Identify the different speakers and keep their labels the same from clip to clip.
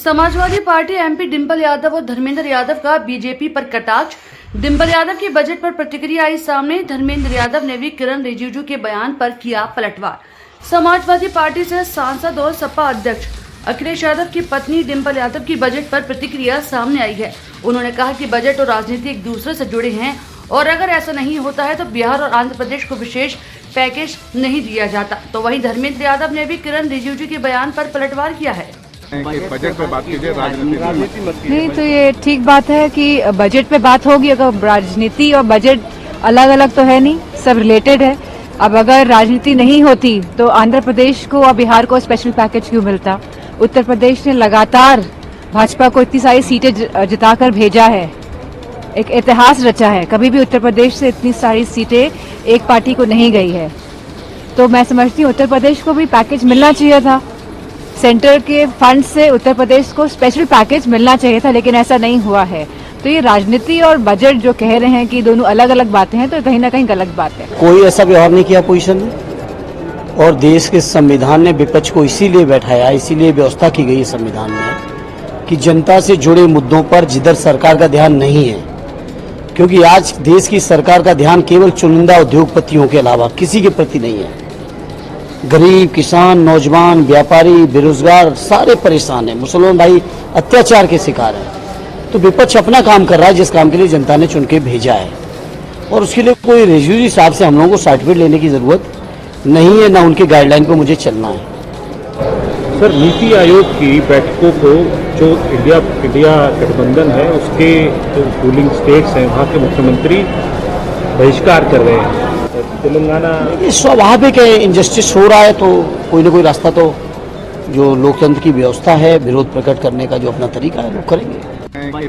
Speaker 1: Samajwadi party MP Dimple Yadav और धर्मेंद्र यादव का BJP पर कटाक्ष। डिंपल यादव की बजट पर प्रतिक्रिया आई सामने। धर्मेंद्र यादव ने भी किरण रिजिजू के बयान पर किया पलटवार। समाजवादी पार्टी से सांसद और सपा अध्यक्ष अखिलेश यादव की पत्नी डिंपल यादव की बजट पर प्रतिक्रिया सामने आई है। उन्होंने कहा कि बजट और राजनीति एक दूसरे से जुड़े हैं और अगर ऐसा नहीं होता है तो बिहार और आंध्र प्रदेश को विशेष पैकेज नहीं दिया जाता। तो वहीं धर्मेंद्र यादव ने भी किरण रिजिजू के बयान पर पलटवार किया है।
Speaker 2: बजट पे बात कीजिए, राजनीति
Speaker 3: नहीं तो ये ठीक बात है कि बजट पे बात होगी। अगर राजनीति और बजट अलग अलग तो है नहीं, सब रिलेटेड है। अब अगर राजनीति नहीं होती तो आंध्र प्रदेश को और बिहार को स्पेशल पैकेज क्यों मिलता? उत्तर प्रदेश ने लगातार भाजपा को इतनी सारी सीटें जिताकर भेजा है, एक इतिहास रचा है। कभी भी उत्तर प्रदेश से इतनी सारी सीटें एक पार्टी को नहीं गई है। तो मैं समझती हूँ उत्तर प्रदेश को भी पैकेज मिलना चाहिए था। सेंटर के फंड से उत्तर प्रदेश को स्पेशल पैकेज मिलना चाहिए था, लेकिन ऐसा नहीं हुआ है। तो ये राजनीति और बजट जो कह रहे हैं कि दोनों अलग अलग बातें हैं, तो कहीं ना कहीं गलत बात है।
Speaker 4: कोई ऐसा व्यवहार नहीं किया पोजीशन ने, और देश के संविधान ने विपक्ष को इसीलिए बैठाया, इसीलिए व्यवस्था की गई है संविधान में कि जनता से जुड़े मुद्दों पर जिधर सरकार का ध्यान नहीं है, क्योंकि आज देश की सरकार का ध्यान केवल चुनिंदा उद्योगपतियों के अलावा किसी के प्रति नहीं है। गरीब, किसान, नौजवान, व्यापारी, बेरोजगार सारे परेशान हैं। मुसलमान भाई अत्याचार के शिकार हैं। तो विपक्ष अपना काम कर रहा है जिस काम के लिए जनता ने चुन के भेजा है, और उसके लिए कोई रिजिजू साहब से हम लोगों को सर्टिफिकेट लेने की जरूरत नहीं है, ना उनके गाइडलाइन पर मुझे चलना है।
Speaker 2: सर, नीति आयोग की बैठकों को जो इंडिया गठबंधन है उसके जो रूलिंग स्टेट्स हैं वहाँ के मुख्यमंत्री बहिष्कार कर रहे हैं। तेलंगाना
Speaker 4: ये स्वाभाविक है, इनजस्टिस हो रहा है तो कोई ना कोई रास्ता तो जो लोकतंत्र की व्यवस्था है, विरोध प्रकट करने का जो अपना तरीका है वो करेंगे।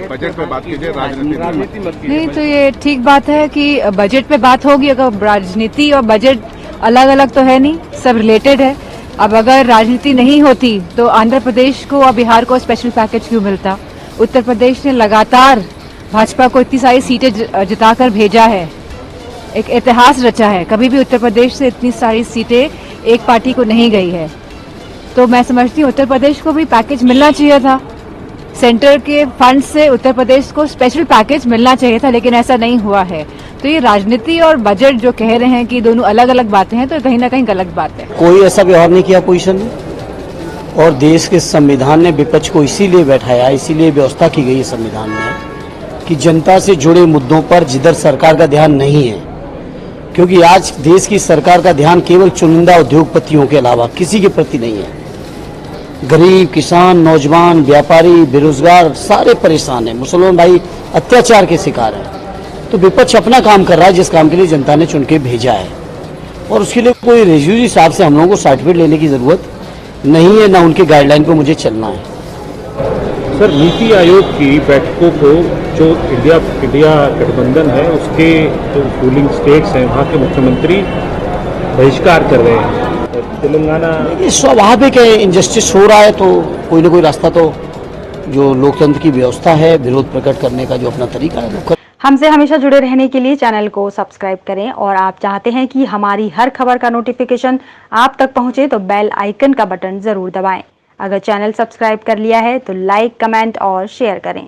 Speaker 2: बजट पे बात कीजिए, राजनीति
Speaker 3: नहीं तो ये ठीक बात है कि बजट पे बात होगी। अगर राजनीति और बजट अलग अलग तो है नहीं, सब रिलेटेड है। अब अगर राजनीति नहीं होती तो आंध्र प्रदेश को और बिहार को स्पेशल पैकेज क्यों मिलता? उत्तर प्रदेश ने लगातार भाजपा को इतनी सारी सीटें जिताकर भेजा है, एक इतिहास रचा है। कभी भी उत्तर प्रदेश से इतनी सारी सीटें एक पार्टी को नहीं गई है। तो मैं समझती हूँ उत्तर प्रदेश को भी पैकेज मिलना चाहिए था। सेंटर के फंड से उत्तर प्रदेश को स्पेशल पैकेज मिलना चाहिए था, लेकिन ऐसा नहीं हुआ है। तो ये राजनीति और बजट जो कह रहे हैं कि दोनों अलग अलग बातें हैं, तो कहीं ना कहीं गलत बात है।
Speaker 4: कोई ऐसा व्यवहार नहीं किया पोजीशन ने, और देश के संविधान ने विपक्ष को इसीलिए बैठाया, इसीलिए व्यवस्था की गई है संविधान में कि जनता से जुड़े मुद्दों पर जिधर सरकार का ध्यान नहीं है, क्योंकि आज देश की सरकार का ध्यान केवल चुनिंदा उद्योगपतियों के अलावा किसी के प्रति नहीं है। गरीब, किसान, नौजवान, व्यापारी, बेरोजगार सारे परेशान हैं। मुसलमान भाई अत्याचार के शिकार हैं। तो विपक्ष अपना काम कर रहा है जिस काम के लिए जनता ने चुन के भेजा है, और उसके लिए कोई रिजिजू साहब से हम लोगों को सर्टिफिकेट लेने की जरूरत नहीं है, ना उनके गाइडलाइन पर मुझे चलना है।
Speaker 2: सर, नीति आयोग की बैठकों को जो इंडिया गठबंधन है उसके जो रूलिंग स्टेट्स हैं वहाँ के मुख्यमंत्री बहिष्कार कर रहे हैं। तेलंगाना
Speaker 4: ये स्वाभाविक है, इनजस्टिस हो रहा है तो कोई ना कोई रास्ता तो जो लोकतंत्र की व्यवस्था है, विरोध प्रकट करने का जो अपना तरीका है वो करें।
Speaker 5: हमसे हमेशा जुड़े रहने के लिए चैनल को सब्सक्राइब करें, और आप चाहते हैं कि हमारी हर खबर का नोटिफिकेशन आप तक पहुंचे तो बेल आइकन का बटन जरूर दबाएं। अगर चैनल सब्सक्राइब कर लिया है तो लाइक, कमेंट और शेयर करें।